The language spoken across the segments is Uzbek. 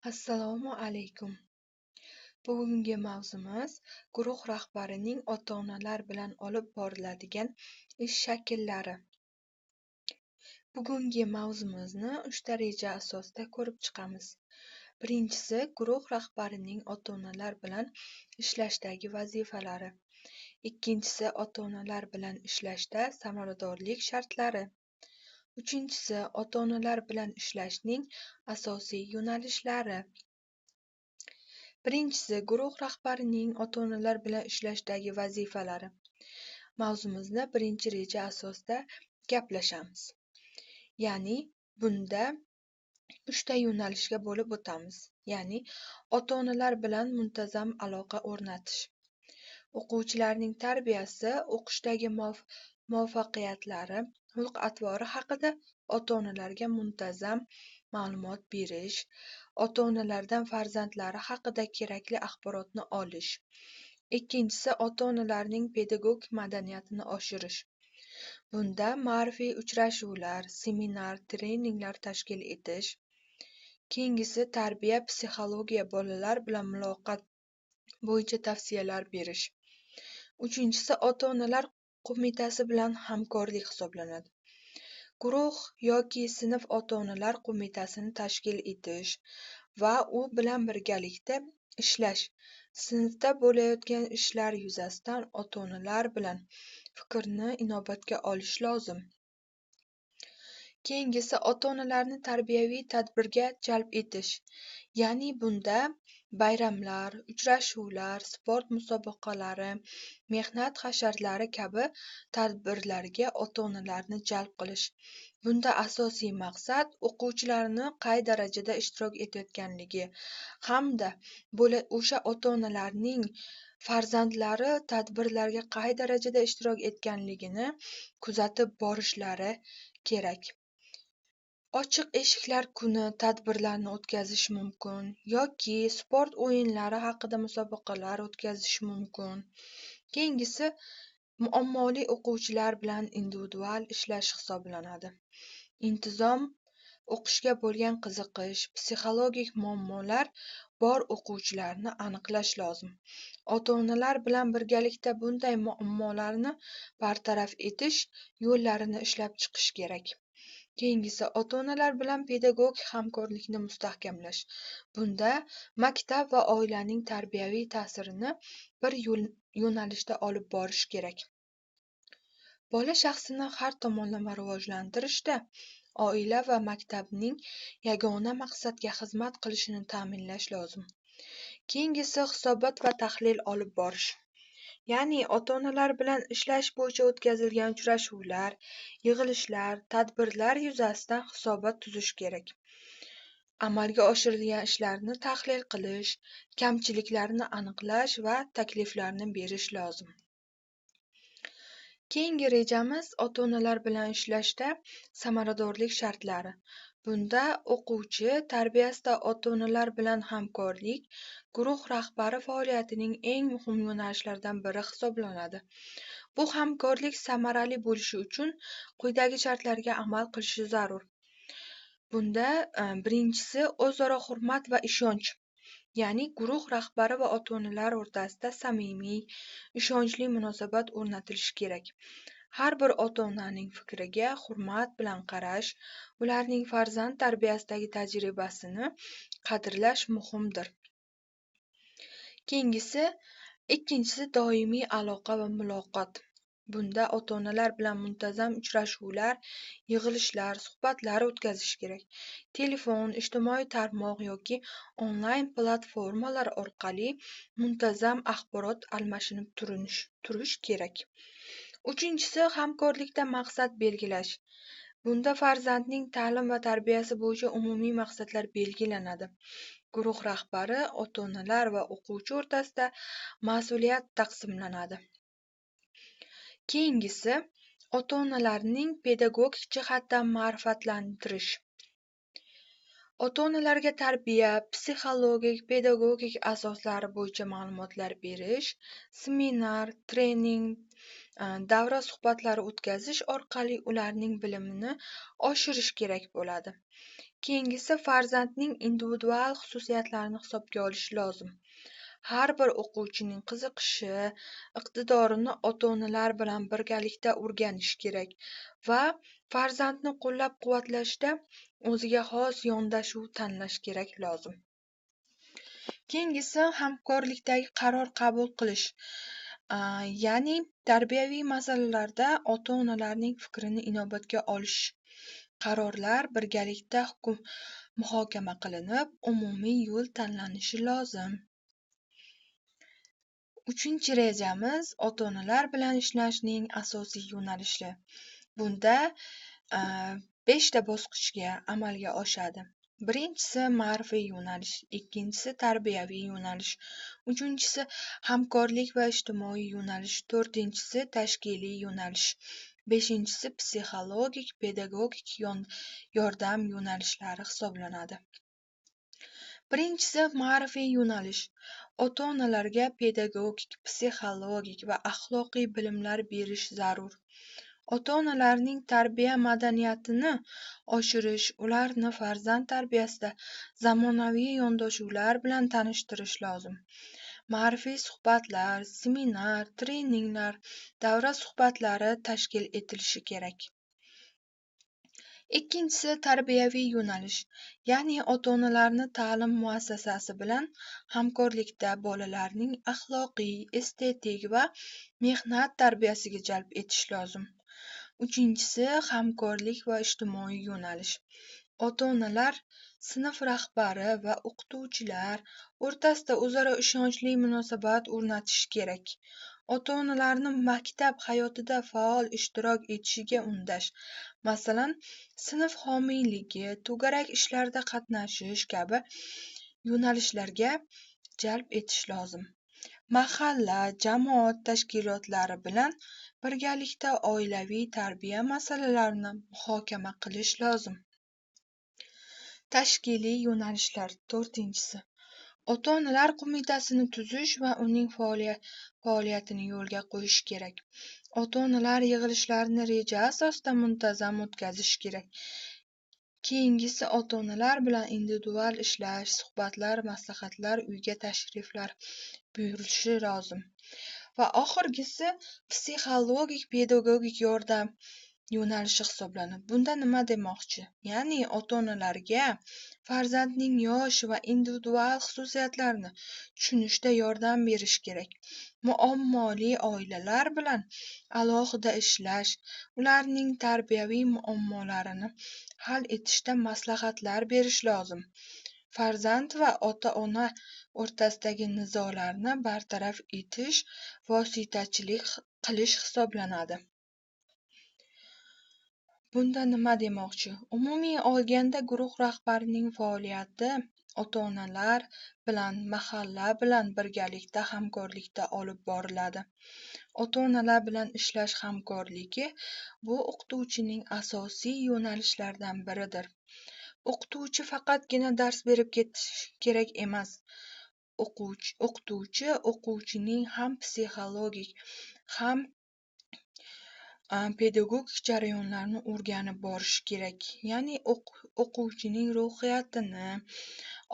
Assalomu alaykum. Bugungi mavzumiz guruh rahbarining ota-onalar bilan olib boriladigan ish shakllari. Bugungi mavzumizni 3 ta reja asosida ko'rib chiqamiz. Birinchisi, guruh rahbarining ota-onalar bilan ishlashdagi vazifalari. Ikkinchisi, ota-onalar bilan ishlashda samaradorlik shartlari. Uchinchisi, ota-onalar bilan ishlashning asosiy yo'nalishlari. Birinchisi, guruh rahbarining ota-onalar bilan ishlashdagi vazifalari. Mavzumizni birinchi reja asosida gaplashamiz. Ya'ni bunda 3 ta yo'nalishga bo'lib o'tamiz. Ya'ni ota-onalar bilan muntazam aloqa o'rnatish. O'quvchilarning tarbiyasi, o'qishdagi muvaffaqiyatlari, xulq-atvori haqida ota-onalarga muntazam ma'lumot berish, ota-onalardan farzandlari haqida kerakli axborotni olish. Ikkinchisi, ota-onalarning pedagogik madaniyatini oshirish. Bunda ma'rifiy uchrashuvlar, seminar, treninglar tashkil etish. Keyingisi, tarbiya, psixologiya, bolalar bilan muloqot bo'yicha tavsiyalar berish. Uchinchisi, ota-onalar qo'mitasi bilan hamkorlik hisoblanadi. Guruh yoki sinf ota-onalar qo'mitasini tashkil etish va u bilan birgalikda ishlash. Sinfda bo'layotgan ishlar yuzasidan ota-onalar bilan fikrni inobatga olish lozim. Keyingisi, ota-onalarni tarbiyaviy tadbirga jalb etish. Ya'ni bunda bayramlar, uchrashuvlar, sport musobaqalari, mehnat hasharlari kabi tadbirlarga ota-onalarni jalb qilish. Bunda asosiy maqsad o'quvchilarni qay darajada ishtirok etayotganligi hamda o'sha ota-onalarning farzandlari tadbirlarga qay darajada ishtirok etganligini kuzatib borishlari kerak. Ochiq eshiklar kuni tadbirlarni o'tkazish mumkin yoki sport o'yinlari haqida musobaqalar o'tkazish mumkin. Keyingisi, muammoli o'quvchilar bilan individual ishlash hisoblanadi. Intizom, o'qishga bo'lgan qiziqish, psixologik muammolar bor o'quvchilarni aniqlash lozim. Ota-onalar bilan birgalikda bunday muammolarni bartaraf etish yo'llarini ishlab chiqish kerak. Keyingisi, ota-onalar bilan pedagogik hamkorlikni mustahkamlash. Bunda maktab va oilaning tarbiyaviy ta'sirini bir yo'nalishda olib borish kerak. Bola shaxsini har tomonlama rivojlantirishda oila va maktabning yagona maqsadga xizmat qilishini ta'minlash lozim. Keyingisi, hisobot va tahlil olib borish. Ya'ni ota-onalar bilan ishlash bo'yicha o'tkazilgan uchrashuvlar, yig'ilishlar, tadbirlar yuzasidan hisobot tuzish kerak. Amalga oshirilgan ishlarni tahlil qilish, kamchiliklarni aniqlash va takliflarni berish lozim. Keyingi rejamiz ota-onalar bilan ishlashda samaradorlik shartlari. Bunda o'quvchi tarbiyasida ota-onalar bilan hamkorlik guruh rahbari faoliyatining eng muhim yo'nalishlaridan biri hisoblanadi. Bu hamkorlik samarali bo'lishi uchun quyidagi shartlarga amal qilishi zarur. Bunda birinchisi, o'zaro hurmat va ishonch. Ya'ni guruh rahbari va ota-onalar o'rtasida samimiy, ishonchli munosabat o'rnatilishi kerak. Har bir ota-onaning fikriga hurmat bilan qarash, ularning farzand tarbiyasidagi tajribasini qadrlash muhimdir. Keyingisi, ikkinchisi, doimiy aloqa va muloqot. Bunda ota-onalar bilan muntazam uchrashuvlar, yig'ilishlar, suhbatlar o'tkazish kerak. Telefon, ijtimoiy tarmoq yoki onlayn platformalar orqali muntazam axborot almashinib turish kerak. Uchinchisi, hamkorlikda maqsad belgilash. Bunda farzandning ta'lim va tarbiyasi bo'yicha umumiy maqsadlar belgilanadi. Guruh rahbari, ota-onalar va o'quvchi o'rtasida mas'uliyat taqsimlanadi. Keyingisi, ota-onalarning pedagogik jihatdan ma'rifatlantirish. Ota-onalarga tarbiya, psixologik, pedagogik asoslari bo'yicha ma'lumotlar berish, seminar, trening, davra suhbatlari o'tkazish orqali ularning bilimini oshirish kerak bo'ladi. Keyingisi, farzandning individual xususiyatlarini hisobga olish lozim. Har bir o'quvchining qiziqishi, iqtidorini ota-onalar bilan birgalikda o'rganish kerak va farzandni qo'llab-quvvatlashda o'ziga xos yondashuv tanlash kerak lozim. Keyingisi, hamkorlikdagi qaror qabul qilish. Ya'ni tarbiyaviy masalalarda ota-onalarning fikrini inobatga olish. Qarorlar birgalikda muhokama qilinib, umumiy yo'l tanlanishi lozim. 3-rejamiz ota-onalar bilan ishlashning asosiy yo'nalishi. Bunda 5 ta bosqichga amalga oshadi. Birinchisi ma'rifiy yo'nalish, ikkinchisi tarbiyaviy yo'nalish, uchinchisi hamkorlik va ijtimoiy yo'nalish, to'rtinchisi tashkiliy yo'nalish, beshinchisi psixologik, pedagogik yordam yo'nalishlari hisoblanadi. Birinchisi ma'rifiy yo'nalish. Ota-onalarga pedagogik, psixologik va axloqiy bilimlar berish zarur. Ota-onalarning tarbiya madaniyatini oshirish, ularni farzand tarbiyasida zamonaviy yondashuvlar bilan tanishtirish lozim. Ma'rifiy suhbatlar, seminar, treninglar, davra suhbatlari tashkil etilishi kerak. Ikkinchisi tarbiyaviy yo'nalish, ya'ni ota-onalarni ta'lim muassasasi bilan hamkorlikda bolalarning axloqiy, estetik va mehnat tarbiyasiga jalb etish lozim. Uchinchisi hamkorlik va ijtimoiy yo'nalish. Ota-onalar, sinf rahbari va o'qituvchilar o'rtasida o'zaro ishonchli munosabat o'rnatish kerak. Ota-onalarni maktab hayotida faol ishtirok etishiga undash, masalan, sinf homiyligi, to'garak ishlarda qatnashish kabi yo'nalishlarga jalb etish lozim. Mahalla, jamoat tashkilotlari bilan birgalikda oilaviy tarbiya masalalarini muhokama qilish lozim. Tashkiliy yo'nalishlar. To'rtinchisi, ota-onalar qo'mitasini tuzish va uning faoliyatini yo'lga qo'yish kerak. Ota-onalar yig'ilishlarini reja asosida muntazam o'tkazish kerak. Keyingisi, ota-onalar bilan individual ishlash, suhbatlar, maslahatlar, uyga tashriflar buyurilishi lozim. Va oxirgisi, psixologik, pedagogik yordam yo'nalishi hisoblanadi. Bunda nima demoqchi? Ya'ni ota-onalarga farzandning yosh va individual xususiyatlarini tushunishda yordam berish kerak. Muammoli oilalar bilan alohida ishlash, ularning tarbiyaviy muammolarini hal etishda maslahatlar berish lozim. Farzand va ota-ona o'rtasidagi nizolarni bartaraf etish vositachilik qilish hisoblanadi. Bunda nima demoqchi? Umumiy olganda guruh rahbarining faoliyati ota-onalar bilan, mahalla bilan birgalikda hamkorlikda olib boriladi. Ota-onalar bilan ishlash hamkorligi bu o'qituvchining asosiy yo'nalishlaridan biridir. O'qituvchi faqatgina dars berib ketish kerak emas. O'qituvchi o'quvchining ham psixologik, ham pedagogik jarayonlarni o'rganib borishi kerak. Ya'ni o'quvchining ruhiyatini,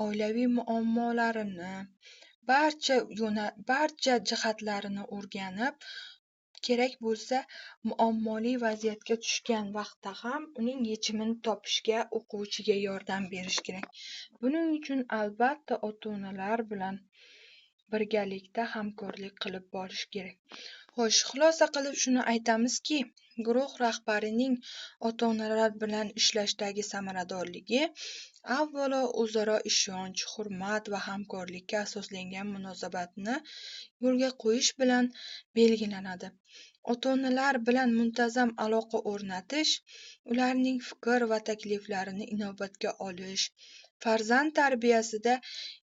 oilaviy muammolarini, barcha jihatlarini o'rganib, kerak bo'lsa, muammoli vaziyatga tushgan vaqtda ham uning yechimini topishga o'quvchiga yordam berish kerak. Buning uchun albatta ota-onalar bilan birgalikda hamkorlik qilib borish kerak. Xo'sh, xulosa qilib shuni aytamizki, guruh rahbarining ota-onalar bilan ishlashdagi samaradorligi avvalo o'zaro ishonch, hurmat va hamkorlikka asoslangan munosabatni yo'lga qo'yish bilan belgilanadi. Ota-onalar bilan muntazam aloqa o'rnatish, ularning fikr va takliflarini inobatga olish, farzand tarbiyasida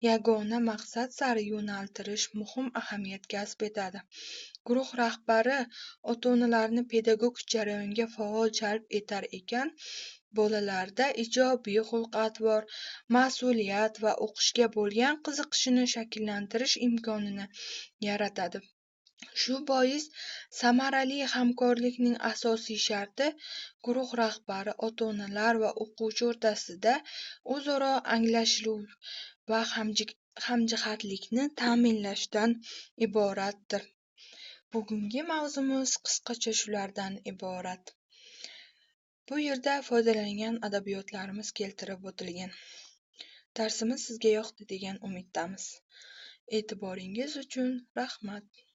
yagona maqsad sari yo'naltirish muhim ahamiyat kasb etadi. Guruh rahbari ota-onalarni pedagogik jarayonga faol jalb etar ekan, bolalarda ijobiy xulq-atvor, mas'uliyat va o'qishga bo'lgan qiziqishini shakllantirish imkonini yaratadi. Shu bois samarali hamkorlikning asosiy sharti guruh rahbari, ota-onalar va o'quvchi o'rtasida o'zaro anglashuv va hamjihatlikni ta'minlashdan iboratdir. Bugungi mavzumiz qisqacha shulardan iborat. Bu yerda foydalangan adabiyotlarimiz keltirib o'tilgan. Darsimiz sizga yoqdi degan umiddamiz. E'tiboringiz uchun rahmat.